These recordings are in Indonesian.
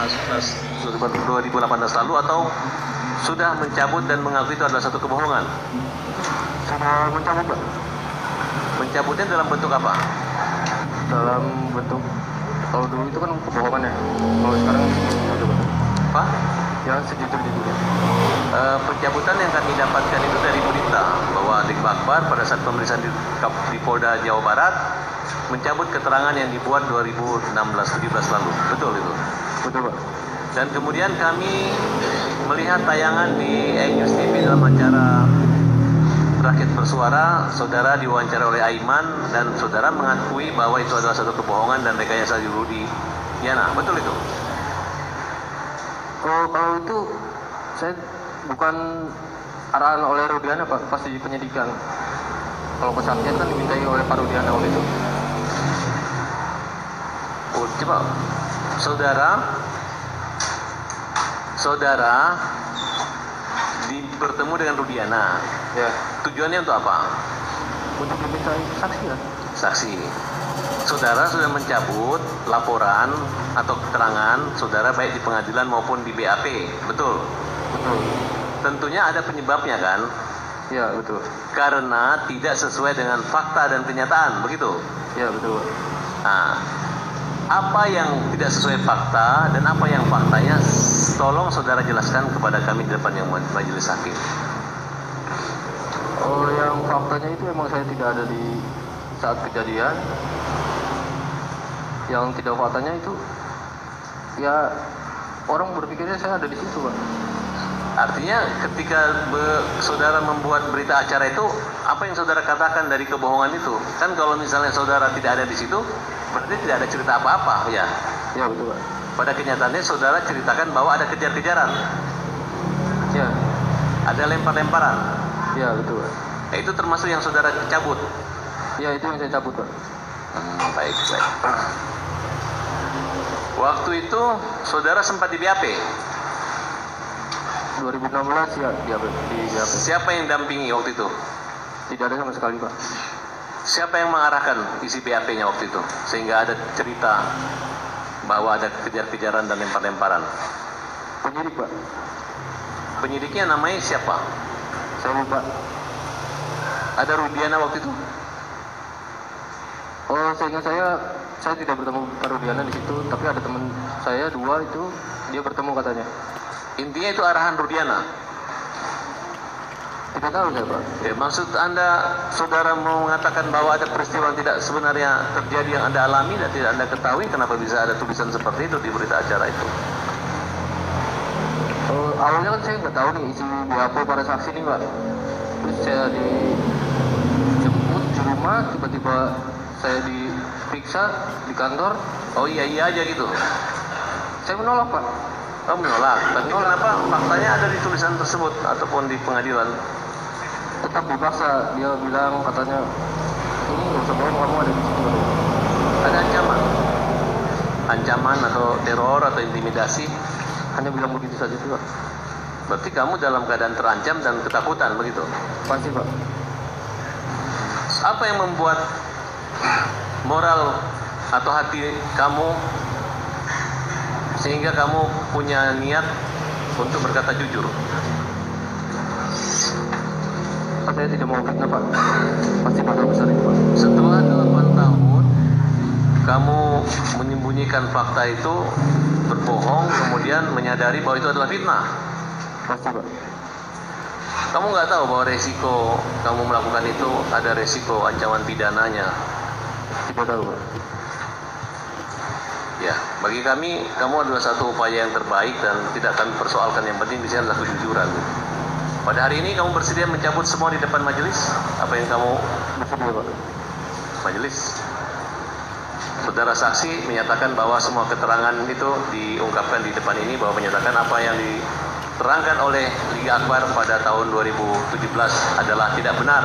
2018 lalu, atau sudah mencabut dan mengakui itu adalah satu kebohongan? Sudah mencabut, Pak. Mencabutnya dalam bentuk apa? Dalam bentuk, kalau dulu itu kan kebohongan ya, kalau sekarang jujur, Pak. Apa? Ya sejujur-jujurnya. Pencabutan yang kami dapatkan itu dari berita bahwa Dik Akbar pada saat pemeriksaan di Polda Jawa Barat mencabut keterangan yang dibuat 2016-17 lalu. Betul itu? Betul, Pak. Dan kemudian kami melihat tayangan di News TV dalam acara Rakyat Bersuara, saudara diwawancara oleh Aiman dan saudara mengakui bahwa itu adalah satu kebohongan dan rekayasa Rudi Yana. Betul itu? Kalau itu saya bukan arahan oleh Rudiana, Pak, pas di penyidikan. Kalau kesaksian kan dimintai oleh Pak Rudiana oleh itu. Oh, coba saudara bertemu dengan Rudiana. Ya. Tujuannya untuk apa? Untuk dimintai saksi kan? Saksi. Saudara sudah mencabut laporan atau keterangan saudara baik di pengadilan maupun di BAP, betul? Betul. Tentunya ada penyebabnya kan? Ya, betul. Karena tidak sesuai dengan fakta dan kenyataan, begitu? Ya, betul. Nah, apa yang tidak sesuai fakta dan apa yang faktanya, tolong saudara jelaskan kepada kami di depan yang majelis hakim. Oh, yang faktanya itu emang saya tidak ada di saat kejadian. Yang tidak faktanya itu, ya orang berpikirnya saya ada di situ, Pak. Artinya ketika saudara membuat berita acara itu, apa yang saudara katakan dari kebohongan itu? Kan kalau misalnya saudara tidak ada di situ, berarti tidak ada cerita apa-apa, ya? Ya, betul, Pak. Pada kenyataannya saudara ceritakan bahwa ada kejar-kejaran. Ya. Ada lempar-lemparan. Ya, betul, Pak. Itu termasuk yang saudara cabut? Ya, itu yang saya cabut, Pak. Baik. Waktu itu saudara sempat di BAP? 2016 ya, di BAP. Siapa yang dampingi waktu itu? Tidak ada sama sekali, Pak. Siapa yang mengarahkan isi BAP-nya waktu itu? Sehingga ada cerita bahwa ada kejar-kejaran dan lempar-lemparan. Penyidik, Pak. Penyidiknya namanya siapa? Saya lupa. Ada Rudiana waktu itu? Oh, sehingga saya tidak bertemu Pak Rudiana di situ, tapi ada teman saya dua itu dia bertemu katanya. Intinya itu arahan Rudiana? Tidak tahu saya, Pak. Ya, maksud Anda, saudara mau mengatakan bahwa ada peristiwa yang tidak sebenarnya terjadi yang Anda alami dan tidak Anda ketahui, kenapa bisa ada tulisan seperti itu di berita acara itu? Oh, awalnya kan saya nggak tahu nih isi BAP para saksi nih, Pak. Terus saya dijemput di rumah, tiba-tiba saya diperiksa di kantor. Oh iya aja gitu? Saya menolak, Pak. Oh, menolak. Tapi kenapa faktanya ada di tulisan tersebut ataupun di pengadilan? Tetap dipaksa. Dia bilang katanya, ini nggak usah bohong, kamu ada di situ. Ada ancaman? Ancaman atau teror atau intimidasi? Hanya bilang begitu saja, Pak. Berarti kamu dalam keadaan terancam dan ketakutan, begitu? Pasti, Pak. Apa yang membuat moral atau hati kamu sehingga kamu punya niat untuk berkata jujur? Saya tidak mau fitnah, Pak. Pasti masalah besar itu, Pak. Setelah 8 tahun kamu menyembunyikan fakta itu, berbohong, kemudian menyadari bahwa itu adalah fitnah. Pasti, Pak. Kamu nggak tahu bahwa resiko kamu melakukan itu ada resiko ancaman pidananya? Tidak tahu, Pak. Ya, bagi kami kamu adalah satu upaya yang terbaik dan tidak kami persoalkan. Yang penting di sini adalah kejujuran. Pada hari ini kamu bersedia mencabut semua di depan majelis? Apa yang kamu Bersedia, Pak. majelis? Saudara saksi menyatakan bahwa semua keterangan itu diungkapkan di depan ini, bahwa menyatakan apa yang diterangkan oleh Liga Akbar pada tahun 2017 adalah tidak benar.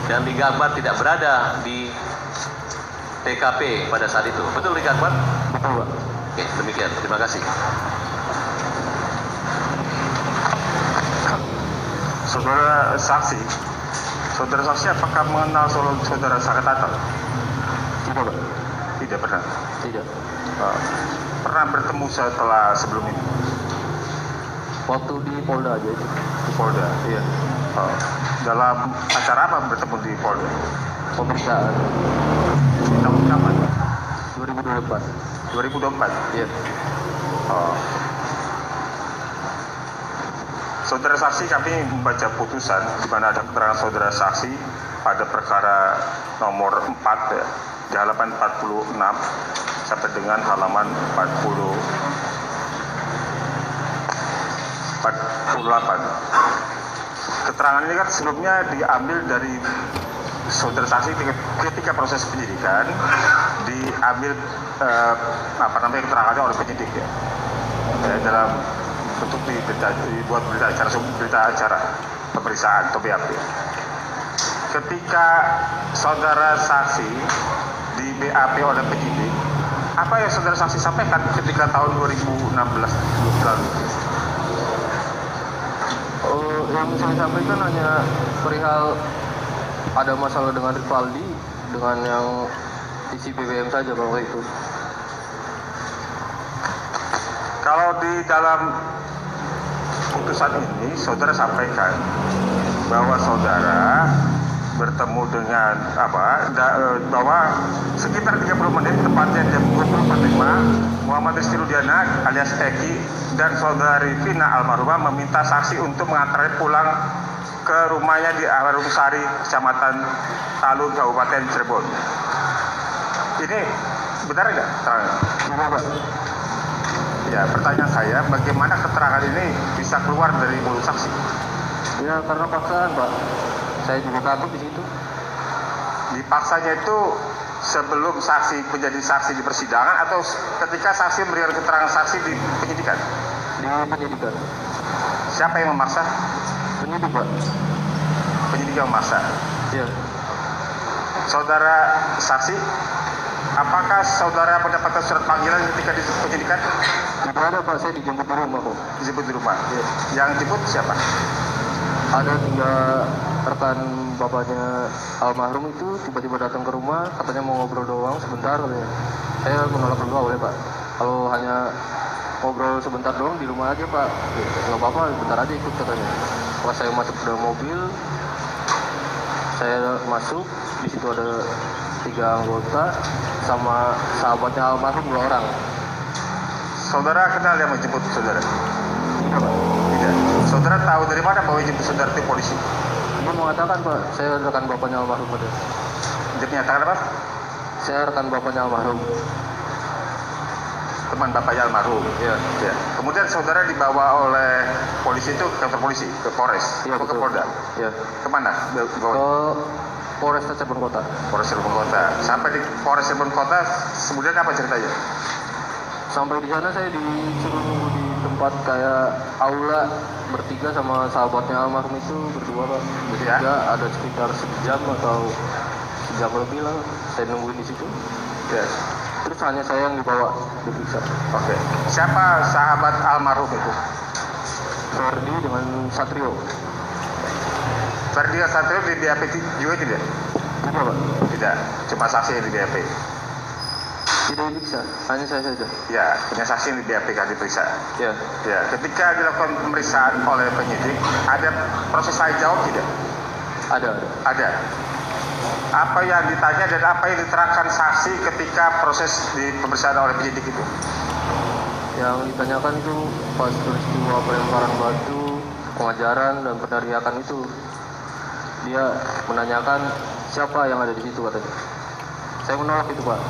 Dan Liga Akbar tidak berada di TKP pada saat itu. Betul Liga Akbar? Betul, Pak. Oke, demikian. Terima kasih. Saudara saksi apakah mengenal saudara Sakatatal? Tidak, Pak. Tidak pernah. Tidak. pernah bertemu setelah sebelum ini? Waktu di Polda aja itu. Di Polda? Iya. Oh. Dalam acara apa bertemu di Polda? Pemeriksaan Tahun kapan? 2024. 2024? Iya. Oh. Saudara saksi, kami membaca putusan di mana ada keterangan saudara saksi pada perkara nomor 4 ya, di halaman 46 sampai dengan halaman 48. Keterangan ini kan sebelumnya diambil dari saudara saksi ketika proses penyidikan, diambil keterangannya oleh penyidik ya, dalam bentuk dibuat berita acara pemeriksaan atau BAP. Ketika saudara saksi di BAP oleh penyidik, apa yang saudara saksi sampaikan ketika tahun 2016 lalu? Yang saya sampaikan hanya perihal ada masalah dengan Rivaldi dengan yang isi BBM saja kalau itu. Kalau di dalam putusan ini saudara sampaikan bahwa saudara bertemu dengan bahwa sekitar 30 menit tepatnya jam 20.45 Muhammad Rizky Rudiana alias Eki dan saudari Vina almarhumah meminta saksi untuk mengantarnya pulang ke rumahnya di Arumsari, Kecamatan Talun, Kabupaten Cirebon. Ini benar nggak keterangan? Benar. Ya, pertanyaan saya, bagaimana keterangan ini bisa keluar dari mulut saksi? Ya karena paksaan Pak. Saya juga takut di situ. Dipaksanya itu sebelum saksi menjadi saksi di persidangan atau ketika saksi memberikan keterangan saksi di penyidikan? Di penyidikan. Siapa yang memaksa? Penyidik Pak. Penyidik yang memaksa. Iya. Saudara saksi, apakah saudara mendapatkan surat panggilan ketika di penyidikan? Tidak ada Pak, saya dijemput di rumah kok. Dijemput di rumah. Iya. Yang dijemput siapa? Ada 3 rekan bapaknya almarhum itu tiba-tiba datang ke rumah, katanya mau ngobrol doang sebentar katanya. Saya menolak dulu awalnya Pak. Kalau hanya ngobrol sebentar doang di rumah aja Pak, nggak apa-apa, bentar aja ikut katanya. Pas saya masuk ke dalam mobil, saya masuk, di situ ada 3 anggota sama sahabatnya almarhum 2 orang. Saudara kenal yang menjemput saudara? Tidak Pak. Tidak. Saudara tahu dari mana bahwa yang jemput saudara itu polisi? Dia mengatakan Pak, saya rekan bapaknya almarhum Pak. Dia menyatakan apa? Saya rekan bapaknya almarhum. Teman bapaknya almarhum. Iya. Ya. Kemudian saudara dibawa oleh polisi itu ke kantor polisi, ke Polres, Iya, atau ke betul. Polda? Iya. Kemana? Ke Polres Cirebon Kota. Polres Cirebon Kota. Sampai di Polres Cirebon Kota, kemudian apa ceritanya? Sampai di sana saya disuruh nunggu di tempat kayak aula bertiga sama sahabatnya almarhum itu berdua Pak. Bertiga Ya. ada sekitar 1 jam atau 1 jam lebih lah. Saya nungguin di situ. Ya. Terus hanya saya yang dibawa diperiksa. Oke. Siapa sahabat almarhum itu? Ferdi dengan Satrio. Ferdi Satrio di BAP juga tidak? Tidak Pak. Tidak. Cuma saksi yang di BAP. Tidak diperiksa. Hanya saya saja. Ya, punya saksi yang di BAP kan diperiksa. Ya. Ya, ketika dilakukan pemeriksaan oleh penyidik, ada proses tanya jawab tidak? Ada. Ada. Apa yang ditanya dan apa yang diterangkan saksi ketika proses di pemeriksaan oleh penyidik itu? Yang ditanyakan itu pas peristiwa pelemparan batu, pengajaran dan peneriakan itu. Dia menanyakan siapa yang ada di situ katanya. Saya menolak itu Pak.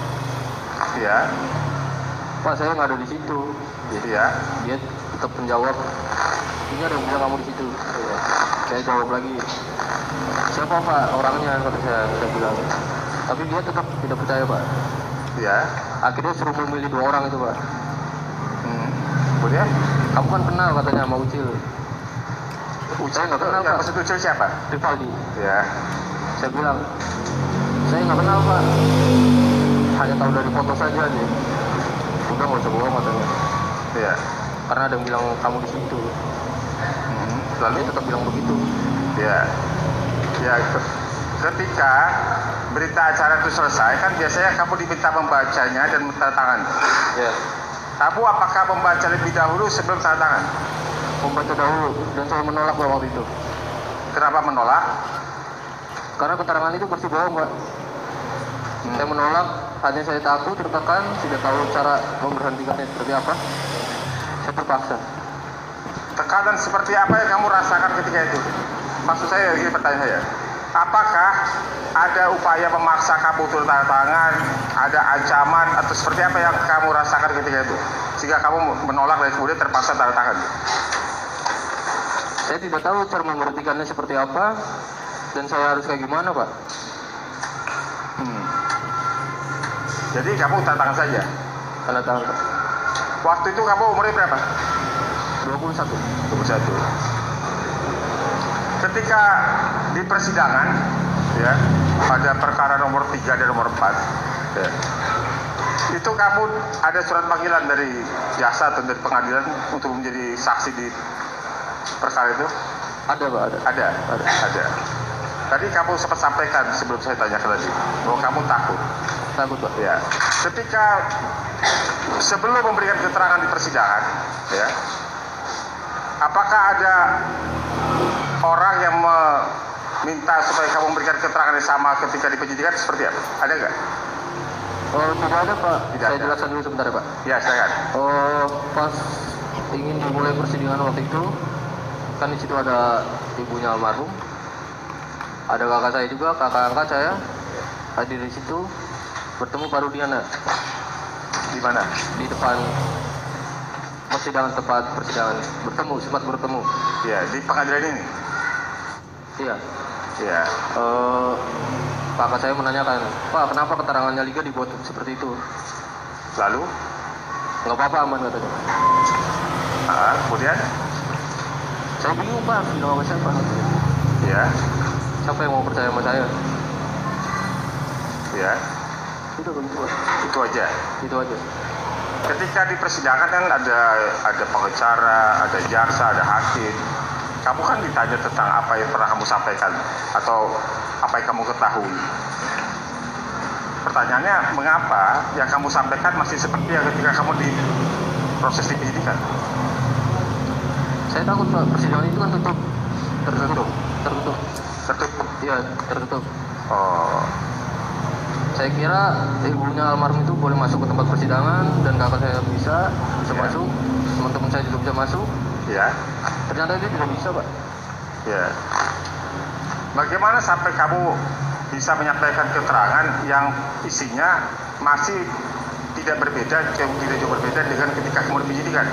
Ya, Pak saya nggak ada di situ. ya. Dia tetap menjawab, ini ada yang bilang kamu di situ. Saya jawab lagi, siapa Pak orangnya kata saya bilang. Tapi dia tetap tidak percaya Pak. Ya. Akhirnya suruh memilih 2 orang itu Pak. Kemudian? Kamu kan kenal katanya sama Ucil. Saya nggak kenal Yang Pak. maksud Ucil siapa? Rivaldi. Ya. Saya bilang, saya nggak kenal Pak. Hanya tahu dari foto saja nih. Udah nggak usah bohong katanya. Ya. Karena ada yang bilang kamu di situ. Lalu dia tetap bilang begitu. Ya. Ya, ketika berita acara itu selesai kan biasanya kamu diminta membacanya dan menandatangan. Ya. Kamu apakah membaca lebih dahulu sebelum tanda tangan? Membaca dahulu dan saya menolak Pak waktu itu. Kenapa menolak? Karena keterangan itu pasti bohong Pak. Saya menolak, hanya saya takut, tertekan, tidak tahu cara memberhentikannya seperti apa. Saya terpaksa. Tekanan seperti apa yang kamu rasakan ketika itu? Maksud saya, ini pertanyaan saya. Apakah ada upaya memaksa kamu turun tanda tangan, ada ancaman, atau seperti apa yang kamu rasakan ketika itu? Sehingga kamu menolak dan kemudian terpaksa tanda tangan. Saya tidak tahu cara memberhentikannya seperti apa, dan saya harus kayak gimana Pak. Jadi kamu tanda tangan saja? Tanda tangan Pak. Waktu itu kamu umurnya berapa? 21. 21. Ketika di persidangan, ya, pada perkara nomor 3 dan nomor 4, ya, itu kamu ada surat panggilan dari jaksa atau dari pengadilan untuk menjadi saksi di perkara itu? Ada Pak, ada. Ada. Tadi kamu sempat sampaikan sebelum saya tanyakan tadi bahwa kamu takut. Takut Pak. Ya. Ketika sebelum memberikan keterangan di persidangan, ya, apakah ada orang yang meminta supaya kamu memberikan keterangan yang sama ketika di penyidikan seperti apa? Ada nggak? Oh, tidak ada Pak. Tidak Saya ada. jelaskan dulu sebentar ya Pak. Ya, silakan. Oh, pas ingin dimulai persidangan waktu itu, kan di situ ada ibunya almarhum, ada kakak saya juga, kakak angkat saya hadir di situ, bertemu Pak Rudiana Di mana? di depan persidangan, tempat persidangan, sempat bertemu. Ya, di pengadilan ini. Iya. Ya. Kakak saya menanyakan, Pak, kenapa keterangannya Liga dibuat seperti itu? Lalu, Nggak apa-apa, aman katanya. kemudian, Saya bingung Pak, bilang sama siapa? ya, Siapa yang mau percaya sama saya? ya, Udah begitu Pak. itu aja. Itu aja. Ketika di persidangan kan ada pengacara, ada jaksa, ada hakim. Kamu kan ditanya tentang apa yang pernah kamu sampaikan atau apa yang kamu ketahui. Pertanyaannya, mengapa yang kamu sampaikan masih seperti yang ketika kamu di proses di penyidikan? Saya takut Pak, persidangan itu kan tertutup. Tertutup. Iya, tertutup. Oh, Saya kira ibunya almarhum itu boleh masuk ke tempat persidangan dan kakak saya bisa Ya. masuk, teman-teman saya juga bisa masuk. ya, Ternyata dia tidak bisa Pak. ya. Bagaimana sampai kamu bisa menyampaikan keterangan yang isinya masih tidak jauh berbeda dengan ketika kamu di penyidikan?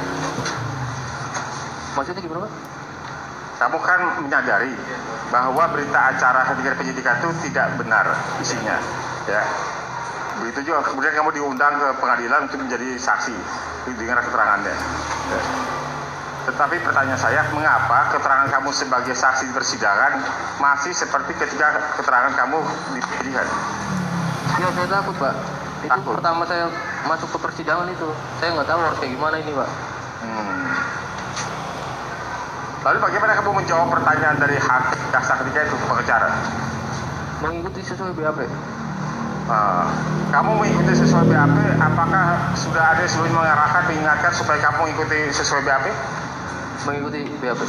Maksudnya gimana Pak? Kamu kan menyadari bahwa berita acara ketika penyidikan itu tidak benar isinya, ya. Begitu juga kemudian kamu diundang ke pengadilan untuk menjadi saksi, dengar keterangannya. Ya. Tetapi pertanyaan saya, mengapa keterangan kamu sebagai saksi di persidangan masih seperti ketika keterangan kamu di penyidikan? Ya saya takut Pak. Itu Takut. pertama saya masuk ke persidangan itu, saya nggak tahu harus kayak gimana ini Pak. Lalu bagaimana kamu menjawab pertanyaan dari hakim jaksa ketika itu pengacara? Mengikuti sesuai BAP. Kamu mengikuti sesuai BAP, apakah sudah ada yang sebelumnya mengarahkan, mengingatkan supaya kamu mengikuti sesuai BAP? Mengikuti BAP.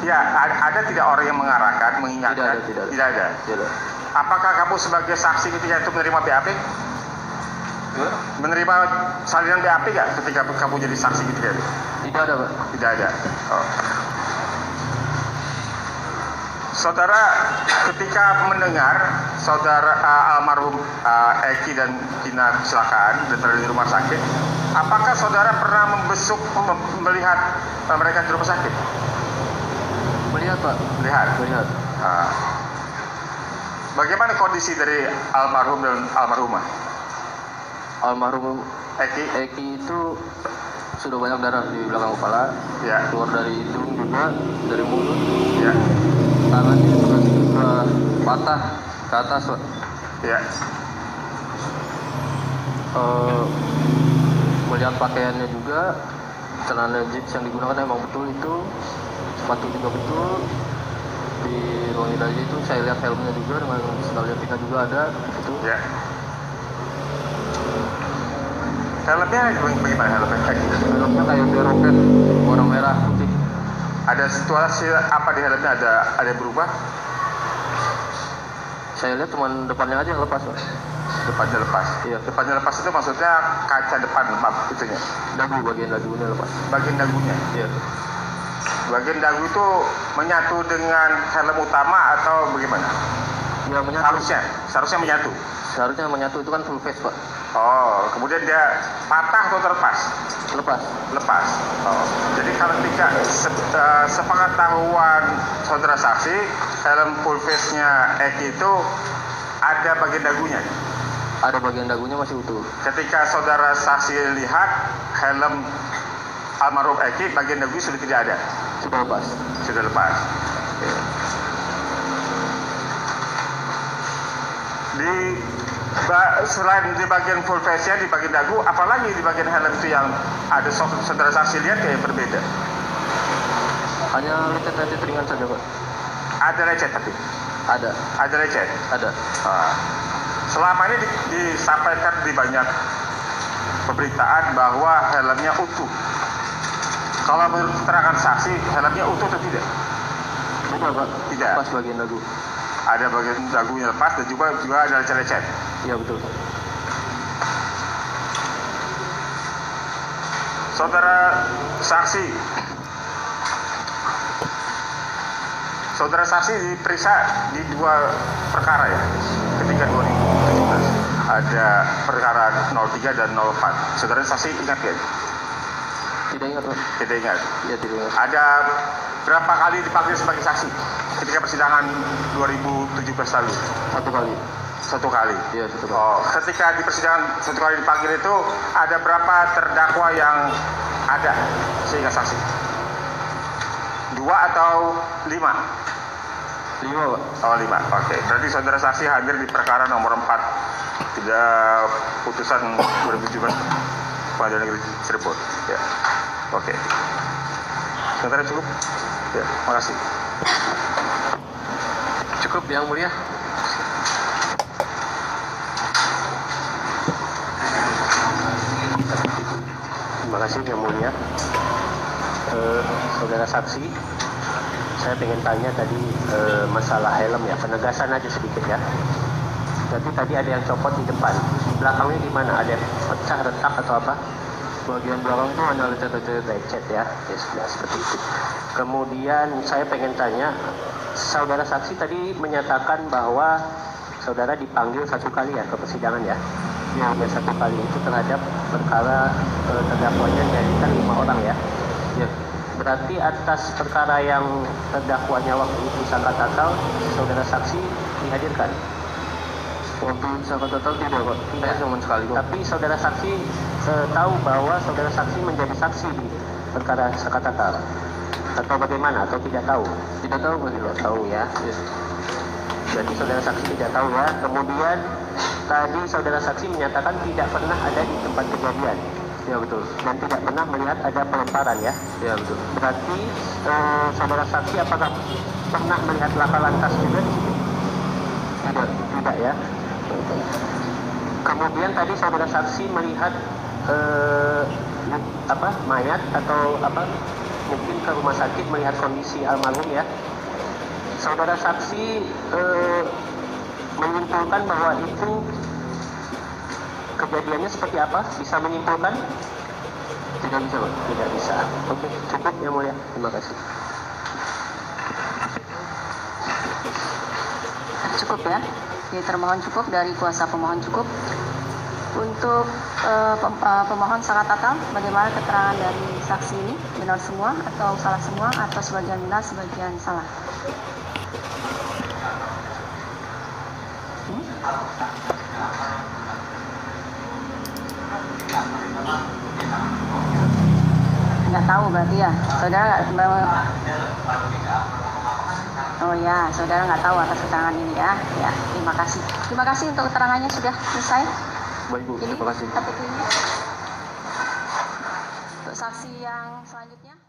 Ya, ada tidak orang yang mengarahkan, mengingatkan? Tidak ada. ada. Apakah kamu sebagai saksi ketika itu menerima BAP? Menerima salinan BAP nggak ketika kamu jadi saksi ketika itu? Tidak ada Pak. Tidak ada. Oh. Saudara, ketika mendengar saudara almarhum Eki dan Kina kecelakaan dan berada di rumah sakit, apakah saudara pernah melihat mereka di rumah sakit? Melihat Pak. Melihat. Bagaimana kondisi dari almarhum dan almarhumah? Almarhum Eki? itu sudah banyak darah di belakang kepala, Ya. keluar dari hidung juga, dari mulut, Ya. tangannya juga sudah patah ke atas Pak. Ya. Melihat pakaiannya juga, celana jeans yang digunakan emang betul itu, sepatu juga betul. Di ruang idasi itu saya lihat helmnya juga dengan sandal jepitnya juga ada itu. Ya. Helmnya bagaimana helmnya? Helmnya kayak roket warna merah putih. Ada situasi apa di helmnya, ada yang berubah? Saya lihat cuma depannya aja yang lepas, Pak. Depannya lepas. Iya. Depannya lepas itu maksudnya kaca depan itunya. Dagu, bagian dagunya lepas. Bagian dagunya. Iya. Bagian dagu itu menyatu dengan helm utama atau bagaimana? Ya menyatu. Seharusnya menyatu. Seharusnya menyatu, itu kan full face, Pak. Oh, kemudian dia patah atau terlepas? Lepas. Lepas. Oh. Jadi kalau sepengetahuan saudara saksi, helm full face-nya Eki itu ada bagian dagunya. Ada bagian dagunya masih utuh. Ketika saudara saksi lihat helm almarhum Eki, bagian dagunya sudah tidak ada. Sudah lepas. Sudah lepas. Selain di bagian full face-nya, di bagian dagu, apalagi di bagian helm itu yang ada saudara saksi lihat kayak berbeda? Hanya lecet-lecet ringan saja, Pak. Ada lecet tapi? Ada lecet? Ada. Selama ini disampaikan di banyak pemberitaan bahwa helmnya utuh. Kalau menurut keterangan saksi, helmnya utuh atau tidak? Tidak, Pak. Tidak. Lepas bagian dagu. Ada bagian dagunya lepas dan juga ada lecet-lecet. Iya, betul. Saudara saksi diperiksa di 2 perkara ya, ketika 2017 ada perkara 03 dan 04. Saudara saksi ingat ya? Tidak ingat, Pak. Tidak ingat. Iya, tidak ingat. Ada berapa kali dipanggil sebagai saksi ketika persidangan 2017 lalu? 1 kali. 1 kali. Iya, 1 kali. Oh, ketika di persidangan 1 kali dipanggil itu ada berapa terdakwa yang ada sehingga saksi? 2 atau 5? 5, Pak. Oh, 5. Oke. Berarti saudara saksi hadir di perkara nomor 4 tidak putusan 2017 Pengadilan Negeri Cirebon. Ya. Oke. Sebentar cukup? Ya, makasih. Cukup Yang Mulia. Terima kasih Yang Mulia. Saudara saksi, saya pengen tanya tadi masalah helm ya, penegasan aja sedikit ya. Jadi tadi ada yang copot di depan, di belakangnya gimana? Ada yang pecah, retak atau apa? Bagian belakang itu hanya Lecet ya, ya sudah seperti itu. Kemudian saya pengen tanya, saudara saksi tadi menyatakan bahwa saudara dipanggil 1 kali ya ke persidangan ya? Ya, 1 kali itu terhadap perkara terdakwanya dijadikan 5 orang ya? Ya. Berarti atas perkara yang terdakwanya waktu itu sangka tatal, saudara saksi dihadirkan? Waktu sangka tatal tidak, Pak. Saya cuma sekali kok. Tapi saudara saksi tahu bahwa saudara saksi menjadi saksi di perkara sangka tatal? Atau bagaimana? Atau tidak tahu? Tidak tahu, Pak. Tidak tahu ya. Yes. Jadi saudara saksi tidak tahu ya. Kemudian tadi saudara saksi menyatakan tidak pernah ada di tempat kejadian. Ya, betul. Dan tidak pernah melihat ada pelemparan ya. Ya, betul. Berarti saudara saksi apakah pernah melihat laka lantas juga di sini? Tidak ya. Kemudian tadi saudara saksi melihat mayat atau mungkin ke rumah sakit melihat kondisi almarhum ya. Saudara saksi menyimpulkan bahwa itu kejadiannya seperti apa? Bisa menyimpulkan? Tidak bisa, Pak. Tidak bisa. Oke, cukup Yang Mulia. Terima kasih. Cukup ya. Termohon cukup, dari kuasa pemohon cukup. Untuk pemohon sangka tatal, bagaimana keterangan dari saksi ini? Benar semua atau salah semua atau sebagian benar, sebagian salah? Nggak tahu berarti ya, saudara oh ya, saudara nggak tahu atas keterangan ini ya. Ya, terima kasih. Terima kasih untuk keterangannya sudah selesai. Baik, Bu. Ini Terima kasih. KPK ini. Untuk saksi yang selanjutnya.